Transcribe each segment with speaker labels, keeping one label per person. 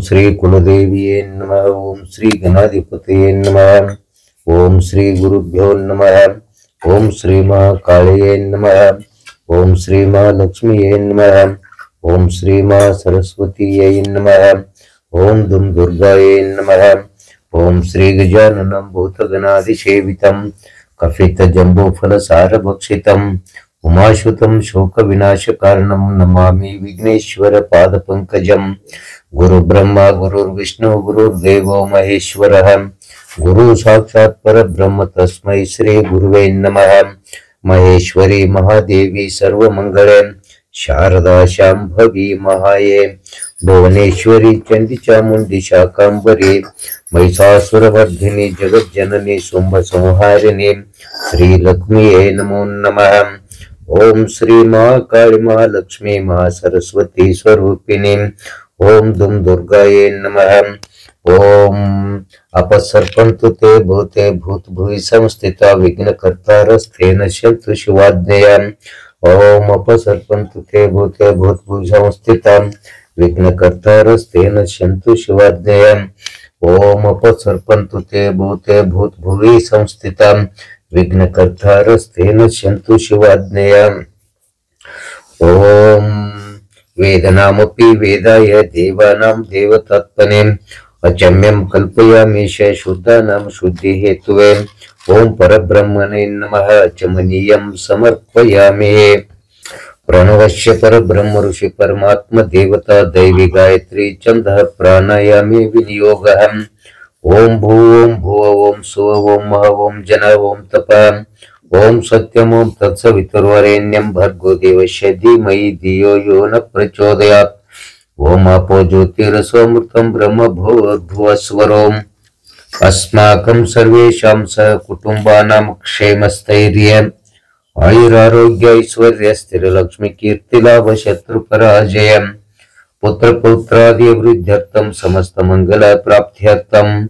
Speaker 1: श्री कुलदेवीये नमः। ओम श्री गणाधिपतये नमः। ओम श्री गुरुभ्यो नमः। ओम श्री महाकालये नमः। ओम श्री महालक्ष्मीये नमः। ओम श्री महासरस्वतीये नमः। ओम दुम दुर्गाये नमः। ओम श्री गजाननं भूतगणाधिसेवितं कफित जम्बूफल सार भक्षितम् उमाशुतं शोक विनाश कारणं नमामि विघ्नेश्वर पाद पंकजं। गुरु ब्रह्मा गुरुर्विष्णु गुरुर्देवो महेश्वरः गुरु साक्षात् परब्रह्म तस्मै श्री गुरुवे नमः। महेश्वरी महादेवी सर्वमंगले शारदा शांभवी महाये भुवनेश्वरी चंडी चामुंडी शाकांबरी महिषासुरवर्धिनी जगज्जननी शुंभ संहारिणी श्री लक्ष्मीये नमो नमः। ओम श्री महाकाली महालक्ष्मी महासरस्वती स्वरूपिणी ओम दुम दुर्गाये नमः। ओम अपसर्पन्तु ते भूते भूतभुवि संस्थिता विघ्नकर्तारस्तेन शन्तु शिवाज्ञया। ओम अपसर्पन्तु ते भूते भूतभुवि संस्थिता विघ्नकर्तारस्तेन शन्तु शिवाज्ञया। ओम अपसर्पन्तु ते भूते भूतभुवि संस्थिता विघ्नकर्तारस्तेन शन्तु शिवाज्ञया। ओम वेदनामपि वेदाय देवानां देवतात्मने अचम्यं कल्पयामि शुद्धानां शुद्धि हेतुवे। ओम परब्रह्मणे नमः अचमनीयं समर्पयामि। प्रणवस्य परब्रह्म ऋषि परमात्मा देवता दैवी गायत्री छन्दः प्राणायामे विनियोगः। ओम भूम भुव ओम सुव ओम मह ओम जन ओम तप ओम सत्यम ओम तत्सवितुर्वरेण्यं भर्गो देवस्य धीमहि धियो यो न प्रचोदयात्। ओम आपो ज्योतिरसोऽमृतं ब्रह्म भूर्भुवस्वरोम अस्माकं सर्वेषां सहकुटुम्बानां क्षेमस्थैर्यम् आयुरारोग्य ऐश्वर्य स्थिरलक्ष्मी कीर्तिलाभ शत्रुपराजय पुत्र पौत्रादि वृद्ध्यर्थम समस्त मंगल प्राप्त्यर्थम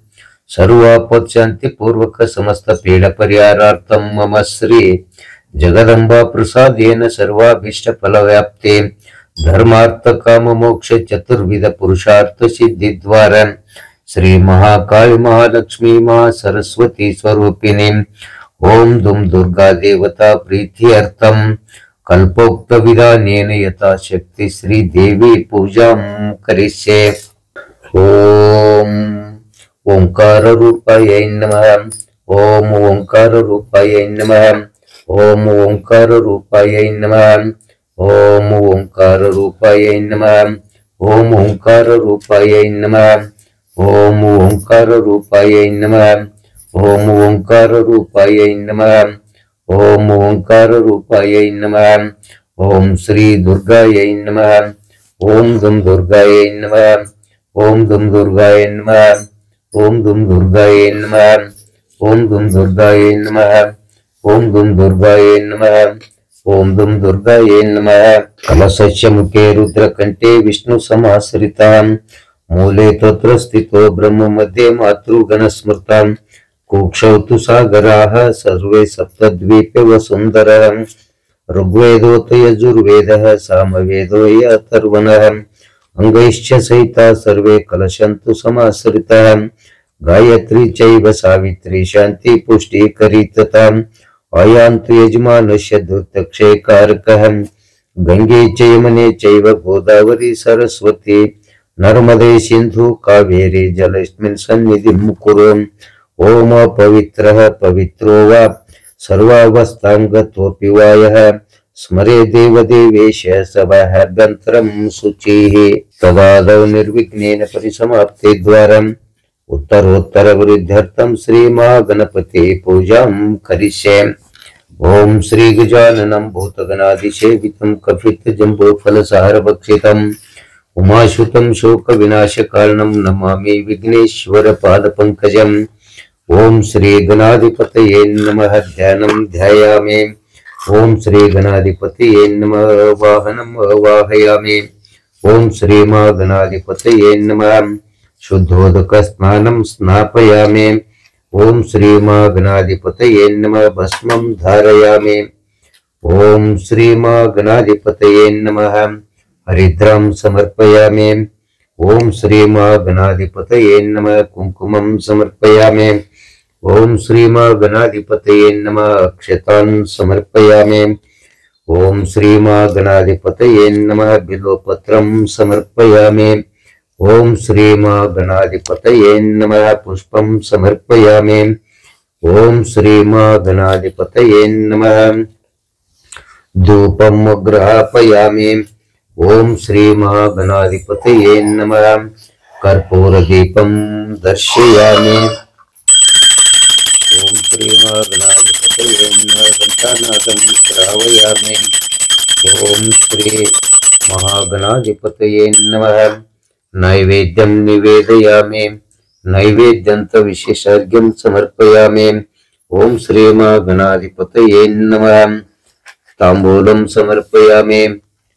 Speaker 1: सर्वापद शांति पूर्वक समस्त पीड़ा परिहारार्थम मम श्री जगदंबा प्रसादेन सर्वाभीष्ट फल व्याप्ते धर्मार्थ काम मोक्ष चतुर्विध पुरुषार्थ सिद्धि द्वारा श्री महाकाली महालक्ष्मी महा सरस्वती स्वरूपिणी ओम दुम दुर्गा देवता प्रीत्यर्थम कल्पोक्त विधानेन यथाशक्ति श्री देवी पूजा करिष्ये। ओम ओंकार रूपाय नमः। ओम ओंकार रूपाय नमः। ओम ओंकार रूपाय नमः। ओम ओंकार रूपाय नमः। ओम ओंकार रूपाय नमः। ओम ओंकार रूपाय नमः। ओम ओंकार रूपाय नमः। ओम ओंकार रूपाय नमः। ओम श्री दुर्गायै नमः। ओम दुम दुर्गायै नमः। ओम दुम दुर्गायै नमः। ओम दुम दुर्गायै नमः। ओम दुम दुर्गायै नमः। ओम दुम दुर्गायै नमः। ओम दुम दुर्गायै नमः। कलशस्य मुखे रुद्रकण्ठे विष्णु समाश्रितां मूले तत्र स्थितो ब्रह्म मध्ये मातृगण स्मृतां कुक्षौ तु सागराः सर्वे सप्तद्वीपे वसुन्धरः ऋग्वेदोऽथ यजुर्वेदः सामवेदो अथर्वणः अंगैश्च सहिता सर्वे कलशन्तु समाश्रिताः गायत्री चैव सावित्री शान्ति पुष्टिकरी तथा अयान्तु यजमानस्य दुर्तक्षयकारकः गंगे च यमुने चैव गोदावरी सरस्वती नर्मदे सिन्धु कावेरी जलेऽस्मिन् सन्निधिं कुरु। ओम पवित्रः पवित्रो वा सर्वावस्थांगतोऽपि वा यः स्मरे देवदेवेश सभाभ्यन्तरं शुचिः तदादौ निर्विघ्नेन परिसमाप्ते द्वारम् उत्तरोत्तरवृद्ध्यर्थं श्रीमहागणपते पूजां करिष्ये। ओम श्री गजाननं भूतगणाधिसेवितं कपित्थजम्बूफलसारभक्षितम् उमाशुतं शोक विनाश कारणं नमामि विघ्नेश्वर पाद पंकजम्। ओम श्री गणाधिपतये नमः ध्यानं ध्यायामि। ओम श्री गणाधिपतये नमः वाहनं वाहयामि। ओम श्री महागणाधिपतये नमः शुद्धोदक स्नानं स्नापयामि। ओम श्री महागणाधिपतये नमः भस्मं धारयामि। ओम श्री महागणाधिपतये नमः हरिद्रां समर्पयामि। ओम श्री महागणाधिपतये नमः कुंकुमं समर्पयामि। ओम श्री महागणाधिपतये नमः अक्षतान् समर्पयामि। ओम श्री महागणाधिपतये नमः बिल्वपत्रं समर्पयामि। ओम श्री महागणाधिपतये नमः पुष्पं समर्पयामि। ओम श्री महागणाधिपतये नमः धूपं ग्रहापयामि। ओम श्री महागणाधिपतये नमः कर्पूरदीपं दर्शयामि। ओम श्री महागणाधिपतये नमः घंटानादं श्रावयामि। ओम श्री महागणाधिपतये नमः नैवेद्यं निवेदयामि। नैवेद्यंत विशेषार्घ्यं समर्पयामि। ओम श्री महागणाधिपतये नमः तांबूलं समर्पयामि।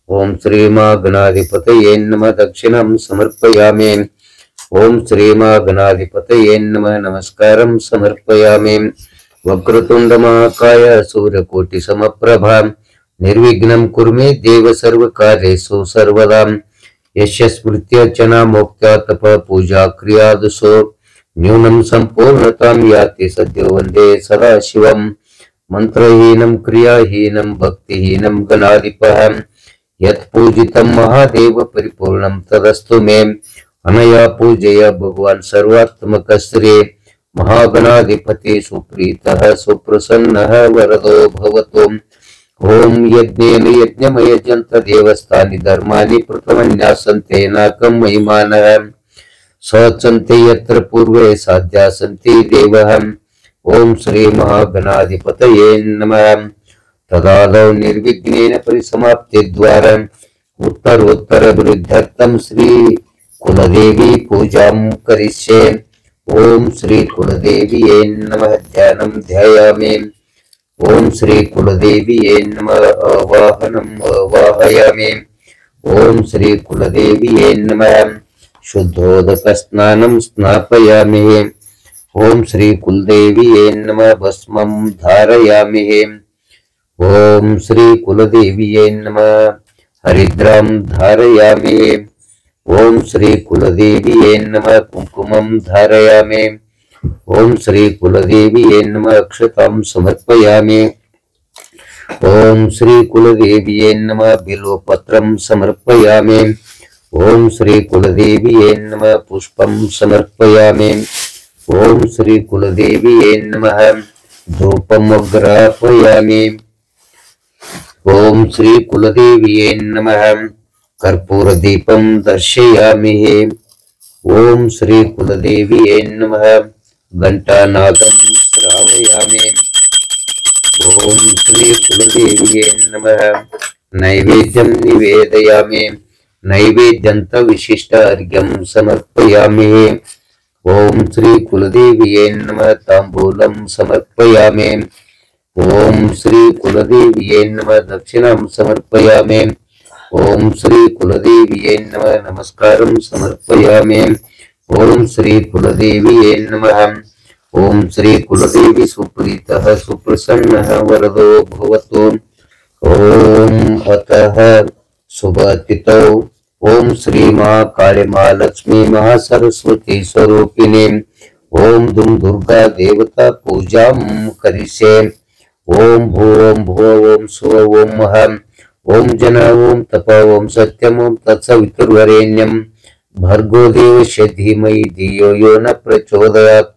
Speaker 1: ओम श्री महागणाधिपतये नमः दक्षिणं समर्पयामि। ओम श्री महागणाधिपतये नमः नमस्कारं समर्पयामि। वक्रतुंड महाकाय सूर्यकोटि समप्रभा निर्विघ्नं कुरु मे देव सर्वकार्येषु सर्वदा। यस्य स्मृत्यर्चना मोक्त्या तप पूजा क्रियादुषो न्यूनं संपूर्णतां याति सद्यो वन्दे सदा शिवम्। मंत्रहीनं क्रियाहीनं भक्तिहीनं गणाधिपः यत्पूजितं महादेव परिपूर्णं तदस्तु मे। अनया पूजया भगवान् सर्वात्मक श्री महागणाधिपति सुप्रीतः सुप्रसन्नः वरदो भवतु। ओम यज्ञेन यज्ञमयजन्त देवस्थानि धर्माणि प्रथमन्यासन्ते नाकं महिमानः सचन्ते यत्र पूर्वे साध्या सन्ति देवः। ओम श्री महागणाधिपतये नमः तदादौ निर्विघ्नेन परिसमाप्ति द्वारा उत्तरोत्तरवृद्ध्यर्थं श्री कुलदेवी पूजां करिष्ये। ओम श्री कुलदेव्यै नमः ध्यानं ध्यायामि। ओम श्री कुलदेव्यै नमः आवाहनम् आवाहयामि। ओम श्री कुलदेव्यै नमः शुद्धोदक स्नानं स्नापयामि। ओम श्री कुलदेव्यै नमः भस्मं धारयामि। ओम श्री कुलदेव्यै नमः हरिद्रां धारयामि। ओम श्री कुलदेव्यै नमः कुंकुमं धारयामि। ओम श्री कुलदेव्यै नमः अक्षतां समर्पयामि। ओम श्री कुलदेव्यै नमः बिल्वपत्रं समर्पयामि। ओम श्री कुलदेव्यै नमः पुष्पं समर्पयामि। ओम श्री कुलदेव्यै नमः धूपं ग्रापयामि। ओम श्री कुलदेव्यै नमः कर्पूरदीपं दर्शयामि। ओम श्री कुलदेव्यै नमः घंटानादं श्रावयामि। ओम श्री कुलदेव्यै नमः नैवेद्यं निवेदयामि। नैवेद्यंत विशिष्ट अर्घ्यं समर्पयामि। ओम श्री कुलदेव्यै नमः तांबूलं समर्पयामि। ओम श्री कुलदेव्यै नमः दक्षिणं समर्पयामि। ओम श्री कुलदेव्यै नमः नमस्कारं समर्पयामि। ओम श्री कुलदेव्यै नमः। ओम श्री कुलदेवी सुप्रीतः सुप्रसन्नः वरदो भवतु। ओम अतः शुभतिथौ ओम श्री महाकाली महालक्ष्मी महासरस्वती स्वरूपिणी ओम दुम दुर्गा देवता पूजां करिष्ये। ओम भूम भुव ओम सुव ओम महं ओम जन ओम तप ओम सत्यम ओम तत्सवितुर्वरेण्यं भर्गो देवस्य धीमहि धियो यो न प्रचोदयात्।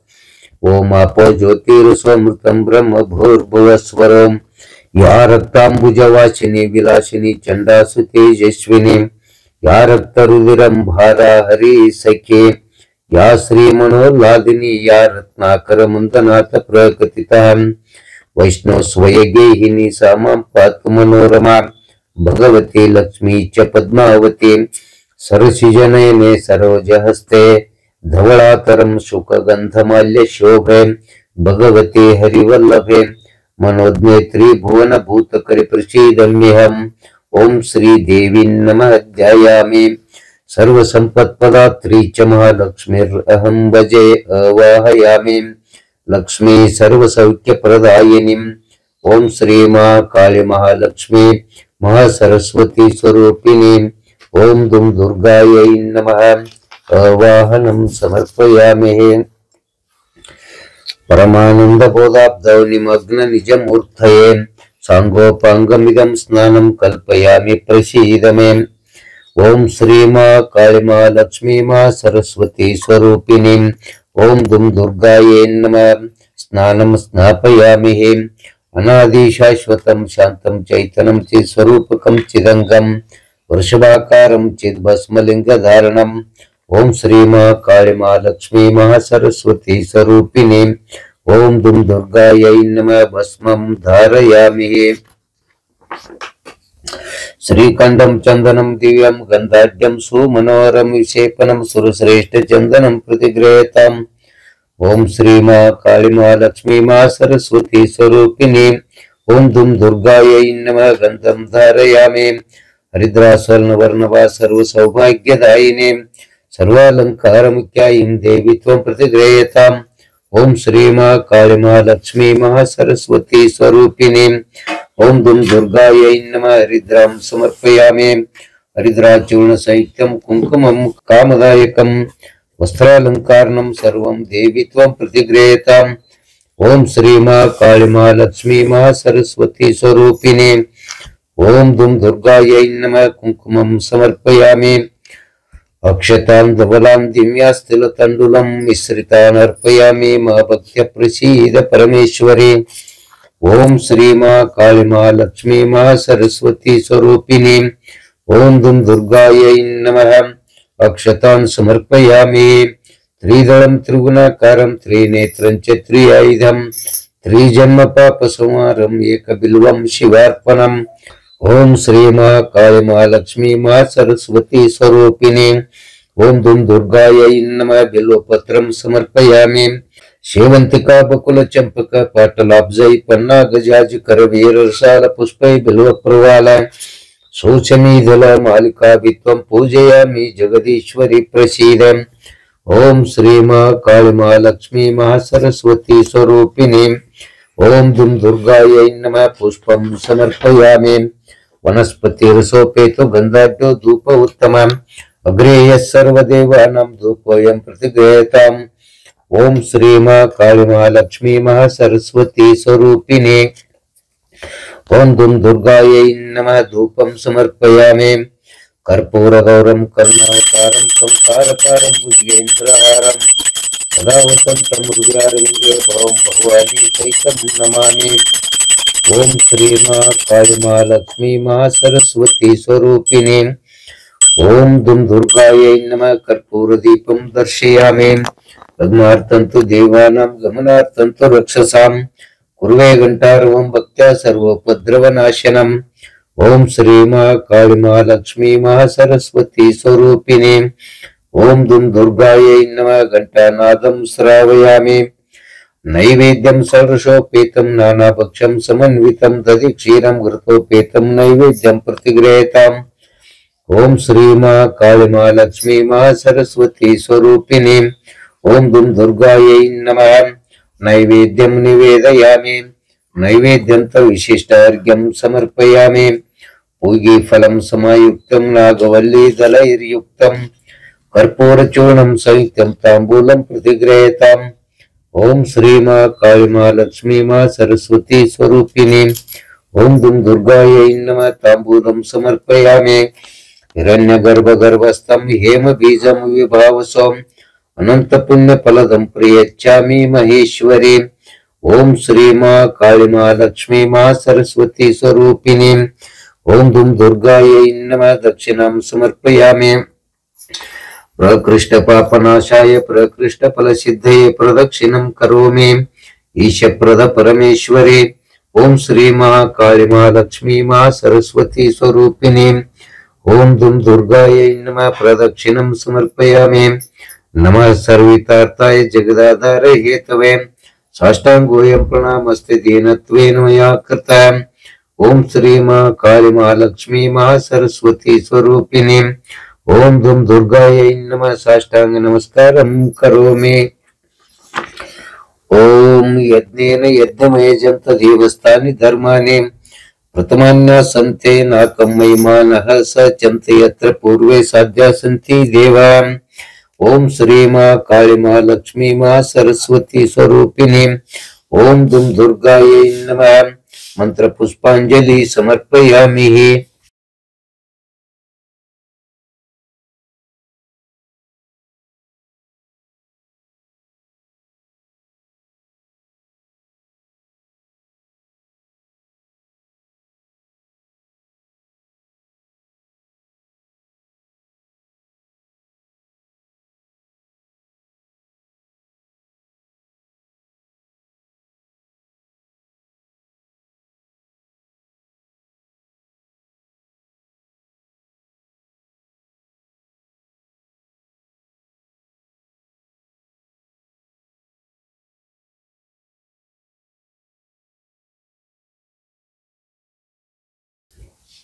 Speaker 1: ओम आपो ज्योतिरस्वमृतं ब्रह्म भूर्भुवस्वरम् या रक्तांबुजवासिनी विलासिनी चंडासु तेजस्विनी या रक्तरुधिरंभारा हरि सखे या श्री मनोल्लादिनी या रत्नाकर मुंदनाथ प्रकटिता वैष्णव स्वयगेहिनी सा मां पातु मनोरमा भगवती लक्ष्मी च पद्मावती सरसिजनयने सरोजहस्ते धवलातरं शुकगंधमाल्य शोभे भगवती हरिवल्लभे मनोज्ञेत्री भुवन भूतकरि प्रसीदम्यहम्। ओम श्री देवी नमः ध्यायामि। सर्व संपत्पदात्री च महालक्ष्मीर्अहं भजे आवाहयामि। लक्ष्मी सर्व सौख्य प्रदायिनीम्। ओम श्री महाकाली महालक्ष्मी महासरस्वती स्वरूपिणी ओम दुम दुर्गायै नमः। पुष्पवाहनं समर्पयामि। परमानन्दबोधाब्धौ निमग्न निजमूर्तये साङ्गोपाङ्गमिदं स्नानं कल्पयामि प्रसीद मे। ओम श्री मां काली मां लक्ष्मी मां सरस्वती स्वरूपिणी ओम दुम दुर्गायै नमः। स्नानं स्नापयामि। अनादि शाश्वतं शांतं चैतन्यं चित्स्वरूपकं चिदंगं वृषभाकारं चिद्भस्मलिङ्गधारणम्। ओम श्री मां काली मां लक्ष्मी मां सरस्वती स्वरूपिणी ओम दुम दुर्गायै नमः। भस्मं धारयामि। श्रीकंठं चंदनं दिव्यं गंधाढ्यं सुमनोहरं विशेषणं सुरश्रेष्ठ चंदनं प्रतिगृह्यताम्। ओम श्री मां काली मां लक्ष्मी मां सरस्वती स्वरूपिणी ओम दुम दुर्गायै नमः। गंधं धारयामि। हरिद्रा स्वर्णवर्णवा सर्व सौभाग्यदायिने सर्वालंकारमुख्यां देवी त्वं प्रतिगृह्यताम्। ओम श्री मां काली मां लक्ष्मी मां सरस्वती स्वरूपिणी ओम दुम दुर्गायै नमः। हरिद्रां समर्पयामि। हरिद्राचूर्ण सहितं कुंकुमं कामदायकं वस्त्रालंकारणं सर्वं देवी त्वं प्रतिगृह्यताम्। ओम श्री मां काली मां लक्ष्मी मां सरस्वती स्वरूपिणी ओम दुम दुर्गायै नमः। कुंकुमं समर्पयामि। अक्षतां धवलां दिव्यास्तिलतण्डुलं मिश्रितान् अर्पयामि। मा भक्त्या प्रसीद परमेश्वरी। ओम श्री मां काली मां लक्ष्मी मां सरस्वती स्वरूपिणी ओम दुम दुर्गायै नमः। अक्षतान् समर्पयामि। त्रिदलं त्रिगुणाकारं त्रिनेत्रं च त्रिआयुधं त्रिजन्म पापसंहारं एकबिल्वं शिवार्पणम्। ओम श्री मां काली मां लक्ष्मी मां सरस्वती स्वरूपिणी ओम दुम दुर्गायै नमः। बिल्वपत्रं समर्पयामि। शेवंतिका बकुल चंपक पाटलाब्जै पन्ना गजाज करवीर रसाल पुष्पै बिल्व प्रवाल शोचमीदल मालिका वित्वं पूजयामि जगदीश्वरी प्रसीद। ओम श्री मां काली मां लक्ष्मी मां सरस्वती स्वरूपिणी ओम दुम दुर्गायै नमः। पुष्पं समर्पयामि। वनस्पतिरसोपेतो गंधाढ्यो धूप उत्तमम् अग्रे यः सर्वदेवानां धूपोऽयं प्रतिगृह्यताम्। ओम श्री मां काली मां लक्ष्मी मां सरस्वती स्वरूपिणी ओम दुम दुर्गायै नमः। धूपं समर्पयामि। कर्पूर गौरं करुणावतारं संसारकारं भुजगेन्द्रहारं सदा वसन्तं हृदयारविन्दे भवं भवानी सहितं नमामि। ओम श्री मां काली मां लक्ष्मी मां सरस्वती स्वरूपिणी ओम दुम दुर्गायै नमः। कर्पूर दीपं दर्शयामि। लग्नार्थं तु देवानां गमनार्थं तु रक्षसां कुर्वे घंटारवं भक्त्या सर्वोपद्रवनाशनम्। ओम श्री मां काली मां लक्ष्मी मां सरस्वती स्वरूपिणी ओम दुम दुर्गायै नमः। घंटानादं श्रावयामि। नैवेद्यं सर्वशोपेतं नानाभक्षं समन्वितं दधि क्षीरं घृतोपेतं नैवेद्यं प्रतिगृह्यताम्। ओम श्री मां काली मां लक्ष्मी मां सरस्वती स्वरूपिणी ओम दुम दुर्गायै नमः। नैवेद्यं निवेदयामि। नैवेद्यं विशिष्टार्घ्यं समर्पयामि। पूगीफलं समायुक्तं नागवल्ली दलैर्युक्तं कर्पूरचूर्णं सहितं ताम्बूलं प्रतिगृह्यताम्। ओम श्री मां काली मां लक्ष्मी मां सरस्वती स्वरूपिणी ओम दुम दुर्गायै नमः। ताम्बूलं समर्पयामि। हिरण्यगर्भगर्भस्थं हेमबीजं विभावसम् अनंत पुण्य फलदं प्रयच्छामि महेश्वरी। ओम श्री मां काली मां लक्ष्मी मां सरस्वती स्वरूपिणी ओम दुम दुर्गायै नमः। दक्षिणां समर्पयामि। प्रकृष्ट पापनाशाय प्रकृष्ट फल सिद्धये प्रदक्षिणं करोमि ईशप्रद परमेश्वरी। ओम श्री मां काली मां लक्ष्मी मां सरस्वती स्वरूपिणी ओम दुम दुर्गायै नमः। प्रदक्षिणं समर्पयामि। नमः सर्वितार्थाय जगदाधार हेतवे साष्टांगोऽयं प्रणामस्ते दीनत्वेन मया कृतः। ओम श्री मां काली मां लक्ष्मी मां सरस्वती स्वरूपिणी ओम दुम दुर्गायै नमः। साष्टांग नमस्कारं करोमि। ओम यज्ञेन यज्ञमयजन्त देवस्थानि धर्माणि प्रथमान्यासन्ते नाकं महिमानः स चन्ते यत्र पूर्वे साध्या सन्ति देवा। ओम श्री माँ काली माँ लक्ष्मी माँ सरस्वती स्वरूपिणी ओम दुम दुर्गायै नमः। मंत्र पुष्पांजलि समर्पयामि।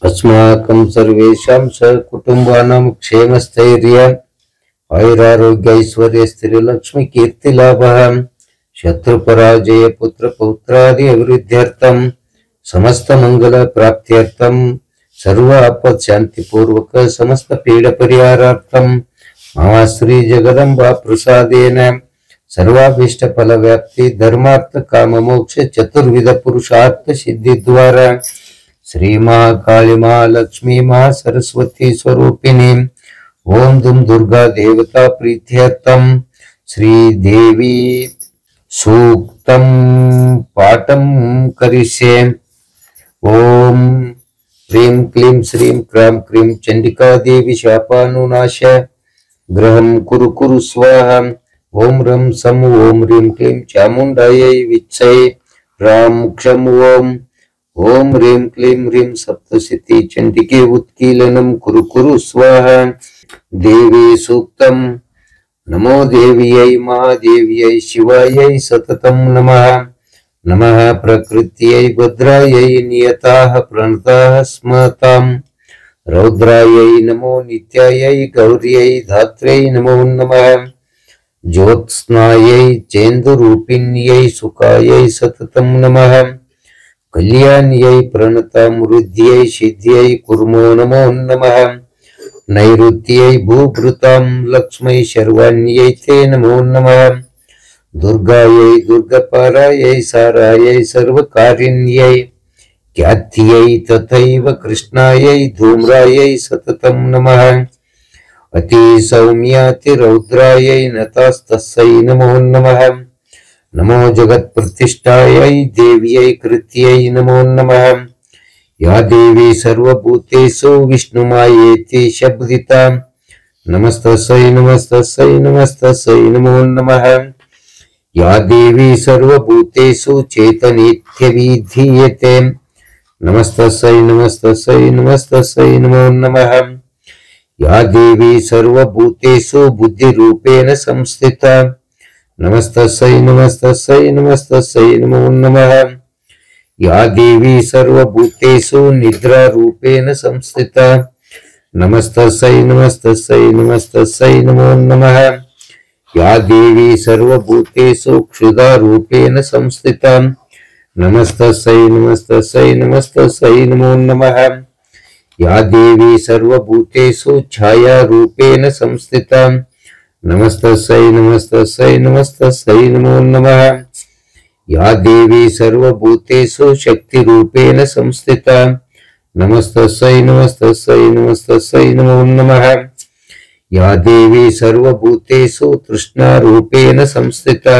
Speaker 1: अस्माकं सर्वेषां सकुटुम्बानां क्षेमस्थैर्य आयुरारोग्य ऐश्वर्य स्त्रीलक्ष्मी कीर्तिलाभः शत्रुपराजय पुत्र पौत्रादि अभिवृद्ध्यर्थं समस्त मंगल प्राप्त्यर्थं सर्व आपत् शांति पूर्वक समस्त पीड़ परिहारार्थं मम श्री जगदम्बा प्रसादेन सर्वाभीष्ट फल व्याप्ति धर्मार्थ काम मोक्ष चतुर्विध पुरुषार्थ सिद्धि द्वारा श्री माँ काली माँ लक्ष्मी माँ सरस्वती स्वरूपिणी ओम दुम दुर्गा देवता प्रीत्यर्थम श्री देवी सूक्तम पाठम करिष्ये। ओम ह्रीं क्लीं श्रीं क्रां क्रीं चंडिका देवी शापानुनाश ग्रहं कुरु कुरु स्वाहा। ओम रं सं ओम ह्रीं क्लीं चामुंडायै विच्छै रां क्षं ओम ओम ह्रीं क्लीं ह्रीं सप्तशती चंडिके उत्कीलनं कुरु कुरु स्वाहा। देवी सूक्तम नमो देव्यै महादेव्यै शिवायै सततं नमः। नमः प्रकृत्यै भद्रायै नियताः प्रणताः स्मताम्। रौद्रायै नमो नित्यायै गौर्यै धात्र्यै नमो नमः। ज्योत्स्नायै चेन्दुरूपिण्यै सुखायै सततं नमः। कल्याण्यै प्रणतामृद्ध्यै सिद्ध्यै कुर्मो नमो नमः। नैऋत्यै भूभृतां लक्ष्मै शर्वाण्यै ते नमो नमः। दुर्गायै दुर्गपारायै सारायै सर्वकारिण्यै ख्यात्यै तथैव कृष्णायै धूम्रायै सततं नमः। अतिसौम्यातिरौद्रायै नतास्तस्यै नमो नमः। नमो जगत्प्रतिष्ठायै देव्यै कृत्यै नमो नमः। या देवी सर्वभूतेषु विष्णुमायेति शब्दिता नमस्तस्यै नमस्तस्यै नमस्तस्यै नमो नमः। या देवी सर्वभूतेषु चेतनेत्यभिधीयते नमस्तस्यै नमस्तस्यै नमस्तस्यै नमो नमः। या देवी सर्वभूतेषु बुद्धिरूपेण संस्थिता नमस्तस्यै नमस्तस्यै नमस्तस्यै नमो नमः। या देवी सर्वभूतेषु निद्रारूपेण संस्थिता नमस्तस्यै नमस्तस्यै नमस्तस्यै नमो नमः। या देवी सर्वभूतेषु क्षुधारूपेण संस्थिता नमस्तस्यै नमस्तस्यै नमस्तस्यै नमो नमः। या देवी सर्वभूतेषु छायारूपेण संस्थिता नमस्तस्यै नमस्तस्यै नमस्तस्यै नमो नमः। या देवी सर्वभूतेषु शक्तिरूपेण संस्थिता नमस्तस्यै नमस्तस्यै नमस्तस्यै नमो नमः। या देवी सर्वभूतेषु तृष्णारूपेण संस्थिता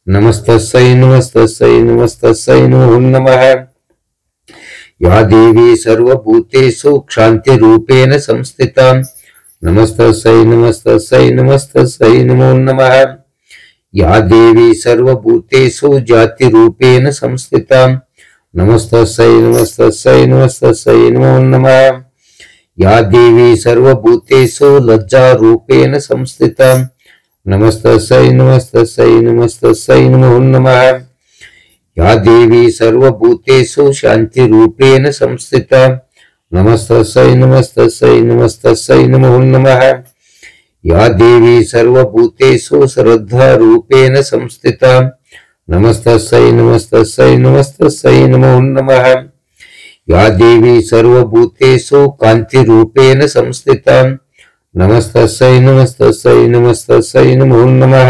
Speaker 1: नमस्तस्यै नमस्तस्यै नमस्तस्यै नमो नमः। या देवी सर्वभूतेषु क्षान्तिरूपेण संस्थिता नमस्तस्यै नमस्तस्यै नमस्तस्यै नमो नमः। या देवी सर्वभूतेषु जातिरूपेण संस्थिता नमस्तस्यै नमस्तस्यै नमस्तस्यै नमो नमः। या देवी सर्वभूतेषु लज्जारूपेण संस्थिता नमस्तस्यै नमस्तस्यै नमस्तस्यै नमो नमः। या देवी सर्वभूतेषु शान्तिरूपेण संस्थिता नमस्तस्यै नमस्तस्यै नमस्तस्यै नमो नमः। या देवी सर्वभूतेषु श्रद्धारूपेण संस्थिता नमस्तस्यै नमस्तस्यै नमस्तस्यै नमो नमः। या देवी सर्वभूतेषु कान्तिरूपेण संस्थिता नमस्तस्यै नमस्तस्यै नमस्तस्यै नमो नमः।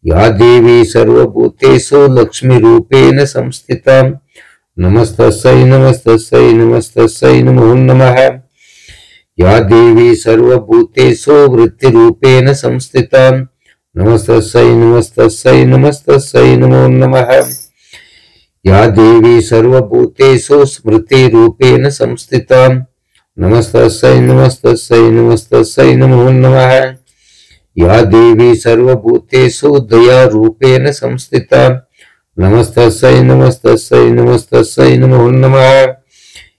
Speaker 1: या देवी सर्वभूतेषु लक्ष्मीरूपेण संस्थिता नमस्तस्यै नमस्तस्यै नमस्तस्यै नमो नमः। या देवी सर्वभूतेषु वृत्तिरूपेण संस्थिता नमस्तस्यै नमस्तस्यै नमस्तस्यै नमो नमः। या देवी सर्वभूतेषु स्मृतिरूपेण संस्थिता नमस्तस्यै नमस्तस्यै नमस्तस्यै नमो नमः। या देवी सर्वभूतेषु दयारूपेण संस्थिता नमस्तस्यै नमस्तस्यै नमस्तस्यै नमो नमः।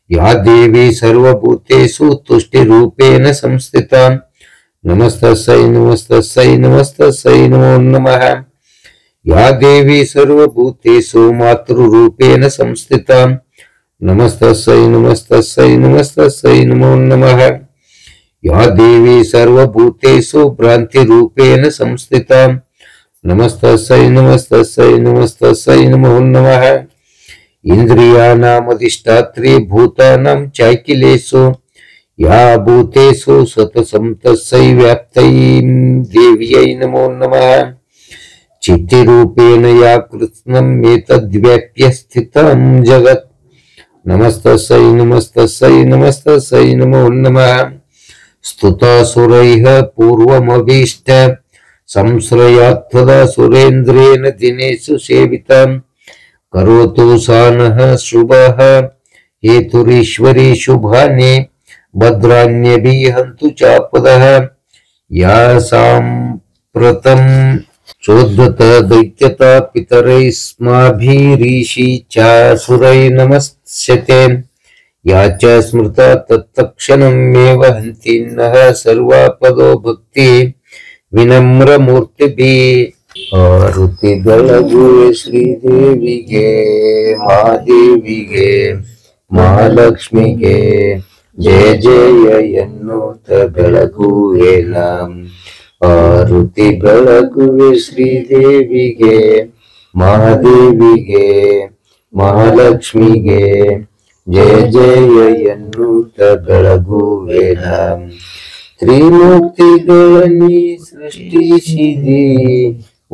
Speaker 1: या देवी सर्वभूतेषु तुष्टिरूपेण संस्थिता नमस्तस्यै नमस्तस्यै नमस्तस्यै नमो नमः। या देवी सर्वभूतेषु मातृरूपेण संस्थिता नमस्तस्यै नमस्तस्यै नमस्तस्यै नमो नमः। या देवी सर्वभूतेषु भ्रान्तिरूपेण संस्थिता नमस्तस्यै नमस्तस्यै नमस्तस्यै नमो नमः। इंद्रियाणामधिष्ठात्री भूतानां चाकिलेषु या भूतेषु सततं तस्यै व्याप्त्यै देव्यै नमो नमः। चित्तिरूपेण या कृत्स्नम् एतद्व्याप्य स्थितं जगत् नमस्तस्यै नमस्तस्यै नमस्तस्यै नमो नमः। स्तुतासुरैः पूर्वमभीष्ट संश्रयात्तदा सुरेन्द्रेण दिनेषु सेवितं करोतु सा नः शुभः हेतुरीश्वरी शुभानि भद्राण्यभिहन्तु चापदः। या साम्प्रतं चोद्धत दैत्यता पितरैस्माभिरीषि चासुरै नमस्यते। या च स्मृता तत्तक्षणमेव हन्ति नः सर्वापदो भक्ति विनम्रमूर्तिभिः। आरुति ಬೆಳಗುವೆ ಶ್ರೀದೇವಿಗೆ ಮಹಾದೇವಿಗೆ ಮಹಾಲಕ್ಷ್ಮಿಗೆ ಜಯ ಜಯ ಎನ್ನುತ್ತ ಬೆಳಗುವೆ ನಾಂ। ಆರುತಿ ಬೆಳಗುವೆ ಶ್ರೀದೇವಿಗೆ ಮಹಾದೇವಿಗೆ ಮಹಾಲಕ್ಷ್ಮಿಗೆ ಜಯ ಜಯ ಎನ್ನುತ್ತ ಬೆಳಗುವೆ ನಾಂ। ತ್ರಿಮೂರ್ತಿಗಳನ್ನಿ ಸೃಷ್ಟಿಸಿದೆ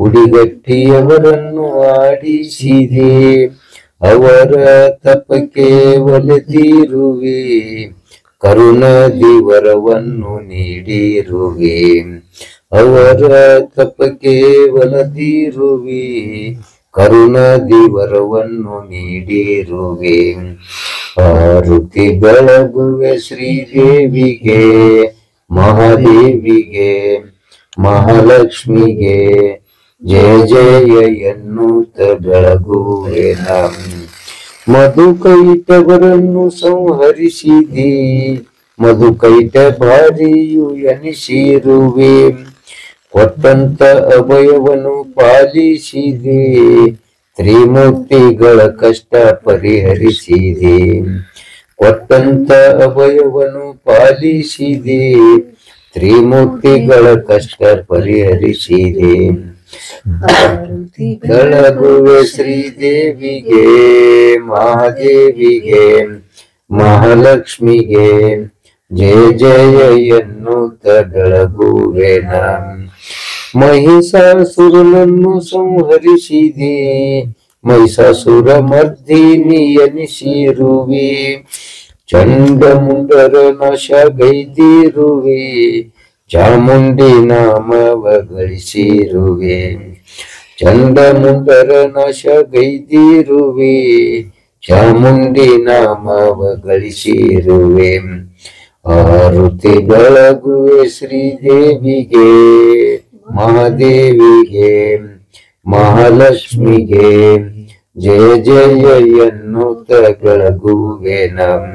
Speaker 1: ಉಡಿಗಟ್ಟಿಯವರನ್ನು ಆಡಿಸಿದೆ ಅವರ ತಪಕ್ಕೆ ಒಲಿದಿರುವೆ ಕರುಣದಿ ವರವನ್ನು ನೀಡಿರುವೆ ಅವರ ತಪಕ್ಕೆ ಒಲಿದಿರುವೆ ಕರುಣದಿ ವರವನ್ನು ನೀಡಿರುವೆ। ಆರುತಿ ಬೆಳಗುವೆ ಶ್ರೀದೇವಿಗೆ ಮಹಾದೇವಿಗೆ ಮಹಾಲಕ್ಷ್ಮಿಗೆ ಜಯ ಜಯ ಎನ್ನುತ್ತ ಬೆಳಗುವೆ ನಾಂ। ಮಧುಕೈಟವರನ್ನು ಸಂಹರಿಸಿದೆ ಮಧುಕೈಟ ಭಾರಿಯು ಎನಿಸಿರುವೆ ಕೊಟ್ಟಂತ ಅಭಯವನ್ನು ಪಾಲಿಸಿದೆ ತ್ರಿಮೂರ್ತಿಗಳ ಕಷ್ಟ ಪರಿಹರಿಸಿದೆ ಕೊಟ್ಟಂತ ಅಭಯವನ್ನು ಪಾಲಿಸಿದೆ ತ್ರಿಮೂರ್ತಿಗಳ ಕಷ್ಟ ಪರಿಹರಿಸಿದೆ। ಬೆಳಗುವೆ ಶ್ರೀದೇವಿಗೆ ಮಹಾದೇವಿಗೆ ಮಹಾಲಕ್ಷ್ಮಿಗೆ ಜಯ ಜಯ ಎನ್ನುತ್ತ ಬೆಳಗುವೆ ನಾಂ। ಮಹಿಷಾಸುರನನ್ನು ಸಂಹರಿಸಿದೆ ಮಹಿಷಾಸುರ ಮರ್ದಿನಿ ಎನಿಸಿರುವೆ ಚಂಡಮುಂಡರ ನಾಶಗೈದಿರುವೆ ಚಾಮುಂಡಿ ನಾಮವ ಗಳಿಸಿರುವೆ ಚಂಡಮುಂಡರ ನಾಶಗೈದಿರುವೆ ಚಾಮುಂಡಿ ನಾಮವ ಗಳಿಸಿರುವೆ। ಆರುತಿ ಬೆಳಗುವೆ ಶ್ರೀದೇವಿಗೆ ಮಹಾದೇವಿಗೆ ಮಹಾಲಕ್ಷ್ಮಿಗೆ ಜಯ ಜಯ ಎನ್ನುತ್ತ ಬೆಳಗುವೆ ನಾಂ।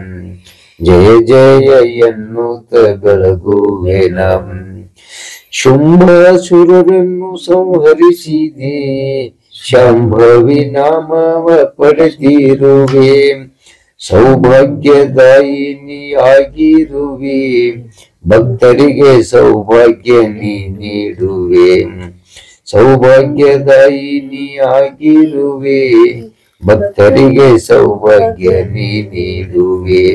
Speaker 1: ಜಯ ಜಯ ಎನ್ನುತ್ತ ಬೆಳಗುವೆ ನಾಂ। ಶುಂಭಾಸುರರನ್ನು ಸಂಹರಿಸಿದೆ ಶಾಂಭವಿ ನಾಮವ ಪಡೆದಿರುವೆ ಸೌಭಾಗ್ಯದಾಯಿನಿ ಆಗಿರುವೆ ಭಕ್ತರಿಗೆ ಸೌಭಾಗ್ಯ ನೀ ನೀಡುವೆ ಸೌಭಾಗ್ಯದಾಯಿನಿ ಆಗಿರುವೆ ಭಕ್ತರಿಗೆ ಸೌಭಾಗ್ಯ ನೀ ನೀಡುವೆ।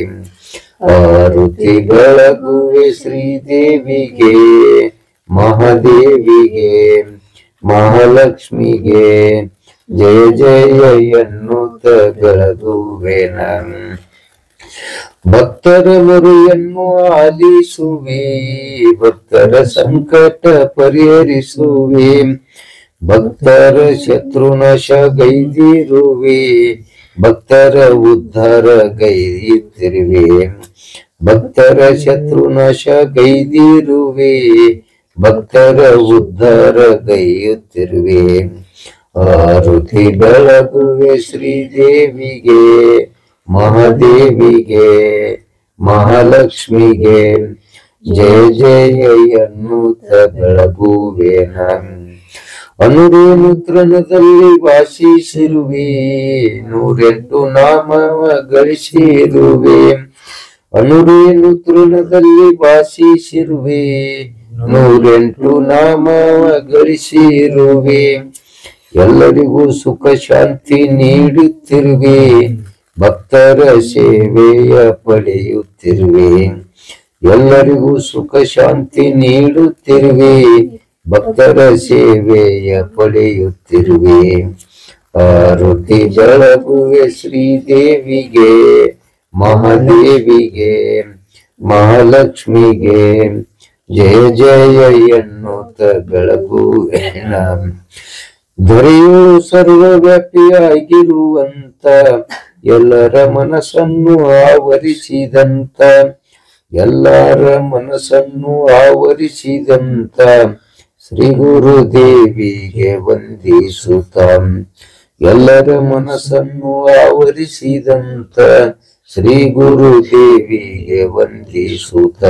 Speaker 1: ಆರುತಿ ಬೆಳಗುವೆ ಶ್ರೀದೇವಿಗೆ ಮಹಾದೇವಿಗೆ ಮಹಾಲಕ್ಷ್ಮಿಗೆ ಜಯ ಜಯ ಎನ್ನುತ್ತ ಬೆಳಗುವೆ ನಾನು. ಭಕ್ತರ ಮೊರೆಯನ್ನು ಆಲಿಸುವೆ, ಭಕ್ತರ ಸಂಕಟ ಪರಿಹರಿಸುವೆ, ಭಕ್ತರ ಶತ್ರುನಾಶ ಗೈದಿರುವೆ, ಭಕ್ತರ ಉದ್ಧಾರ ಗೈಯುತ್ತಿರುವೆ, ಭಕ್ತರ ಶತ್ರುನಾಶ ಗೈದಿರುವೆ, ಭಕ್ತರ ಉದ್ಧಾರ ಗೈಯುತ್ತಿರುವೆ. ಆರುತಿ ಬೆಳಗುವೆ ಶ್ರೀದೇವಿಗೆ ಮಹಾದೇವಿಗೆ ಮಹಾಲಕ್ಷ್ಮಿಗೆ ಜಯ ಜಯ ಎನ್ನುತ್ತ ಬೆಳಗುವೆ ನಾನು. ಅನುರೇನುದ್ರನದಲ್ಲಿ ವಾಸಿಸಿರುವೆ, 108 ನಾಮವ ಗಳಿಸಿರುವೆ, ಅನುರೇನುದ್ರನದಲ್ಲಿ ವಾಸಿಸಿರುವೆ, 108 ನಾಮವ ಗಳಿಸಿರುವೆ, ಎಲ್ಲರಿಗೂ ಸುಖ ಶಾಂತಿ ನೀಡುತ್ತಿರುವೆ, ಭಕ್ತರ ಸೇವೆಯ ಪಡೆಯುತ್ತಿರುವೆ, ಎಲ್ಲರಿಗೂ ಸುಖ ಶಾಂತಿ ನೀಡುತ್ತಿರುವೆ, ಭಕ್ತರ ಸೇವೆಯ ಪಡೆಯುತ್ತಿರುವೆ. ಆರುತಿ ಬೆಳಗುವೆ ಶ್ರೀದೇವಿಗೆ ಮಹಾದೇವಿಗೆ ಮಹಾಲಕ್ಷ್ಮಿಗೆ ಜಯ ಜಯ ಎನ್ನುತ್ತ ಬೆಳಗುವೆ ನಾನು. ದೊರೆಯು ಸರ್ವವ್ಯಾಪಿಯಾಗಿರುವಂತ, ಎಲ್ಲರ ಮನಸ್ಸನ್ನು ಆವರಿಸಿದಂತ, ಎಲ್ಲರ ಮನಸ್ಸನ್ನು ಆವರಿಸಿದಂತ ಶ್ರೀ ಗುರುದೇವಿಗೆ ವಂದಿಸುತ್ತ, ಎಲ್ಲರ ಮನಸ್ಸನ್ನು ಆವರಿಸಿದಂತ ಶ್ರೀ ಗುರುದೇವಿಗೆ ವಂದಿಸುತ್ತ.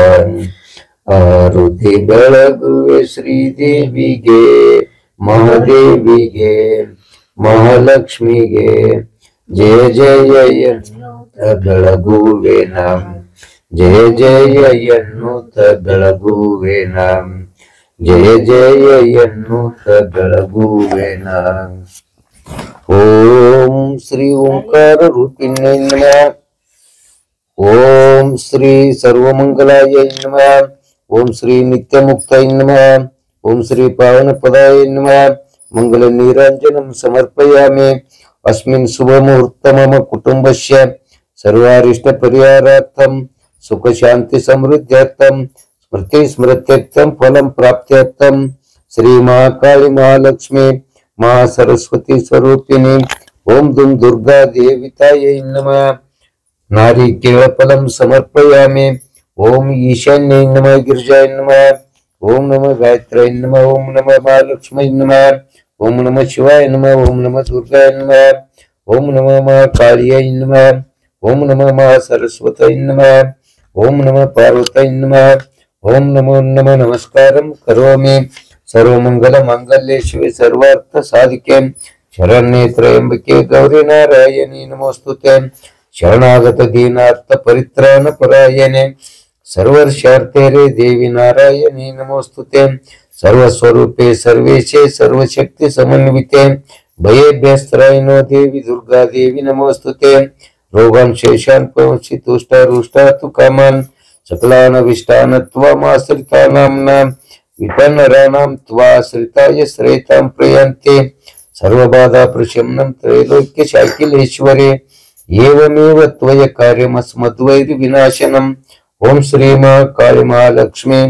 Speaker 1: ಆರುತಿ ಬೆಳಗುವೆ ಶ್ರೀದೇವಿಗೆ ಮಹಾದೇವಿಗೆ ಮಹಾಲಕ್ಷ್ಮಿಗೆ ಜಯ ಜಯ ಎನ್ನುತ್ತ ಬೆಳಗುವೆ ನಾನು. ಜಯ ಜಯ ಎನ್ನುತ್ತ ಬೆಳಗುವೆ ನಾನು. ಜಯ ಜಯ ಎನ್ನುತ್ತ ಬೆಳಗುವೆ ನಾನು. ಓಂ ಶ್ರೀ ಓಂಕಾರ ರೂಪಿಣ್ಯೈ ನಮಃ. ಓಂ ಶ್ರೀ ಸರ್ವಮಂಗಲಾಯ ನಮಃ. ಓಂ ಶ್ರೀ ನಿತ್ಯಮುಕ್ತಾಯ ನಮಃ. ಓಂ ಶ್ರೀ ಪಾವನ ಪದಾಯ ನಮಃ. ಮಂಗಲ ನೀರಾಂಜನಂ ಸಮರ್ಪಯಾಮಿ. ಅಸ್ಮಿನ್ ಶುಭ ಮುಹೂರ್ತ ಮಮ ಕುಟುಂಬಸ್ಯ ಸರ್ವಾರಿಷ್ಟ ಪರಿಹಾರಾರ್ಥಂ ಸುಖ ಶಾಂತಿ ಸಮೃದ್ಧ್ಯರ್ಥಂ ಸ್ಮೃತಿ ಸ್ಮೃತ್ಯರ್ಥಂ ಫಲಂ ಪ್ರಾಪ್ತ್ಯರ್ಥಂ ಶ್ರೀ ಮಹಾಕಾಳಿ ಮಹಾಲಕ್ಷ್ಮಿ ಮಹಾ ಸರಸ್ವತಿ ಸ್ವರೂಪಿಣಿ ಓಂ ದುಂ ದುರ್ಗಾ ದೇವಿತಾಯೈ ನಮಃ. ನಾರಿಕೇಳ ಫಲಂ ಸಮರ್ಪಯಾಮಿ. ಓಂ ಈಶಾನ್ಯೈ ನಮಃ ಗಿರಿಜಾಯ ನಮಃ. ಓಂ ನಮಃ ಗಾಯತ್ರ್ಯೈ ನಮಃ. ಓಂ ನಮಃ ಮಹಾಲಕ್ಷ್ಮೈ ನಮಃ. ಓಂ ನಮಃ ಶಿವಾಯ ನಮಃ. ಓಂ ನಮಃ ದುರ್ಗಾಯ ನಮಃ. ಓಂ ನಮಃ ಮಹಾಕಾಳಿಯೈ ನಮಃ. ಓಂ ನಮಃ ಮಹಾಸರಸ್ವತೈ ನಮಃ. ಓಂ ನಮಃ ಪಾರ್ವತೈ ನಮಃ. ಓಂ ನಮೋ ನಮಃ. ನಮಸ್ಕಾರಂ ಕರೋಮಿ. ಸರ್ವಮಂಗಲ ಮಾಂಗಲ್ಯೆ ಶಿವೆ ಸರ್ವಾರ್ಥ ಸಾಧಿಕೆ ಶರಣ್ಯೇ ತ್ರ್ಯಂಬಕೆ ಗೌರಿ ನಾರಾಯಣಿ ನಮೋಸ್ತುತೆ. ಶರಣಾಗತ ದೀನಾರ್ಥ ಪರಿತ್ರಾಣ ಪರಾಯಣೆ ಸರ್ವರ್ಷಾರ್ಥೇರೆ ದೇವಿ ನಾರಾಯಣಿ ನಮೋಸ್ತುತೆ. ಸರ್ವಸ್ವರೂಪೆ ಸರ್ವೇಶೆ ಸರ್ವಶಕ್ತಿ ಸಮನ್ವಿತೆ ಭಯೇಭ್ಯಸ್ತ್ರಾಯಿನೋ ದೇವಿ ದುರ್ಗಾ ದೇವಿ ನಮೋಸ್ತುತೆ. ರೋಗಾನ್ ಶೇಷಾನ್ ಪವಂಸಿ ತುಷ್ಟಾರುಷ್ಟಾತು ಕಾಮಾನ್ ಸಕಲಾನವಿಷ್ಟಾನ ತ್ವಮಾಶ್ರಿತಾನಾಂನ ವಿಪನ್ನರಾಣಾಂ ತ್ವಾಶ್ರಿತಾಯ ಶ್ರೇತಾಂ ಪ್ರಯಾಂತೆ ಸರ್ವಬಾಧಾ ಪ್ರಶಮನಂ ತ್ರೈಲೋಕ್ಯ ಶಾಕಿಲೇಶ್ವರೇ ಏವಮೇವ ತ್ವಯ ಕಾರ್ಯಮಸ್ಮದ್ವೈರಿ ವಿನಾಶನಂ. ಓಂ ಶ್ರೀ ಮಹಾಕಾಳಿ ಮಹಾಲಕ್ಷ್ಮಿ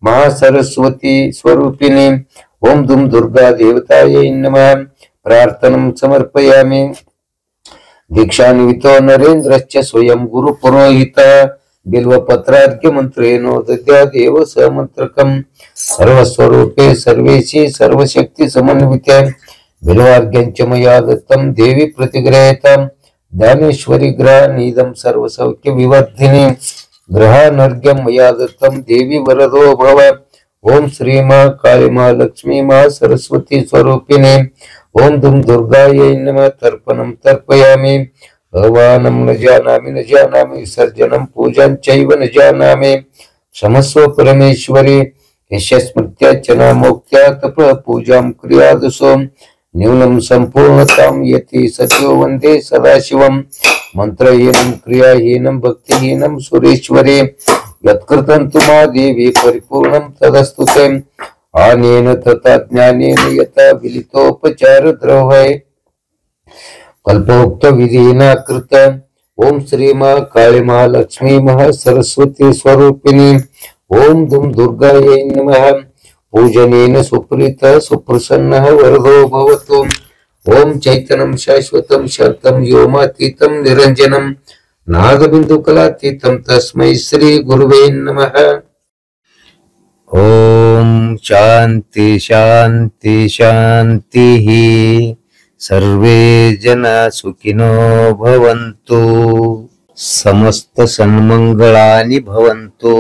Speaker 1: ಮಹಾಸರಸ್ವತಿ ಸ್ವರೂಪಿಣಿ ಓಂ ದುಂ ದುರ್ಗಾ ದೇವತಾಯೈ ನಮಃ. ಪ್ರಾರ್ಥನಂ ಸಮರ್ಪಯಾಮಿ. ದೀಕ್ಷಾನ್ವಿತೋ ನರೇಂದ್ರಶ್ಚ ಸ್ವಯಂ ಗುರು ಪುರೋಹಿತ ಬಿಲ್ವಪತ್ರಾರ್ಘ್ಯ ಮಂತ್ರೇನೋ ದದ್ಯಾದೇವ ಸಮಂತ್ರಕಂ. ಸರ್ವಸ್ವರೂಪೆ ಸರ್ವೇಶಿ ಸರ್ವಶಕ್ತಿ ಸಮನ್ವಿತೆ ಬಿಲ್ವಾರ್ಘ್ಯಂಚ ಮಯಾ ದತ್ತಂ ದೇವಿ ಪ್ರತಿಗ್ರಹೇತಾಂ. ದಾನೇಶ್ವರಿ ಗ್ರಹನೀದಂ ಸರ್ವಸೌಖ್ಯ ವಿವರ್ಧಿನಿ ಗ್ರಹನರ್ಘ್ಯಂ ಮಯಾ ದತ್ತಂ ದೇವಿ ವರದೋ ಭವ. ಓಂ ಶ್ರೀ ಮಹಾಕಾಳಿ ಮಹಾಲಕ್ಷ್ಮಿ ಮಹಾಸರಸ್ವತಿ ಸ್ವರೂಪಿಣಿ ಓಂ ದುಂ ದುರ್ಗಾಯೈ ನಮಃ. ತರ್ಪಣಂ ತರ್ಪಯಾಮಿ. ಆಹ್ವಾನಂ ನ ಜಾನಾಮಿ ವಿಸರ್ಜನಂ ಪೂಜಾಂ ಚೈವ ನ ಜಾನಾಮಿ. ಕ್ಷಮಸ್ವ ಪರಮೇಶ್ವರಿ ಯಸ್ಯ ಸ್ಮೃತ್ಯಾರ್ಚನ ಮೋಕ್ತ್ಯ ತಪ ಪೂಜಾಂ ಕ್ರಿಯಾದಸೋ ನ್ಯೂನಂ ಸಂಪೂರ್ಣತಾಂ ಯತಿ ಸದ್ಯೋ ವಂದೇ ಸದಾಶಿವಂ. मंत्रहीनं क्रियाहीनं भक्तिहीनं सुरेश्वरे यत्कृतं तु मा देवी परिपूर्णं तदस्तु ते अनेन तथा ज्ञानेन यथा विलितोपचार द्रव्ये कल्पोक्त विधिना कृत। ओम श्री महाकाली महालक्ष्मी महासरस्वती स्वरूपिणी ओम दुम दुर्गायै नमः। पूजनेन सुप्रीत सुप्रसन्नः वरदो भवतु। ओम चैतन्यं शाश्वतं शान्तं व्योमातीतं निरञ्जनं नादबिन्दुकलातीतं तस्मै श्री गुरुवे नमः। ओम शांति शांति शांतिः। सर्वे जना सुखिनो भवन्तु। समस्त सन्मंगलानि भवन्तु।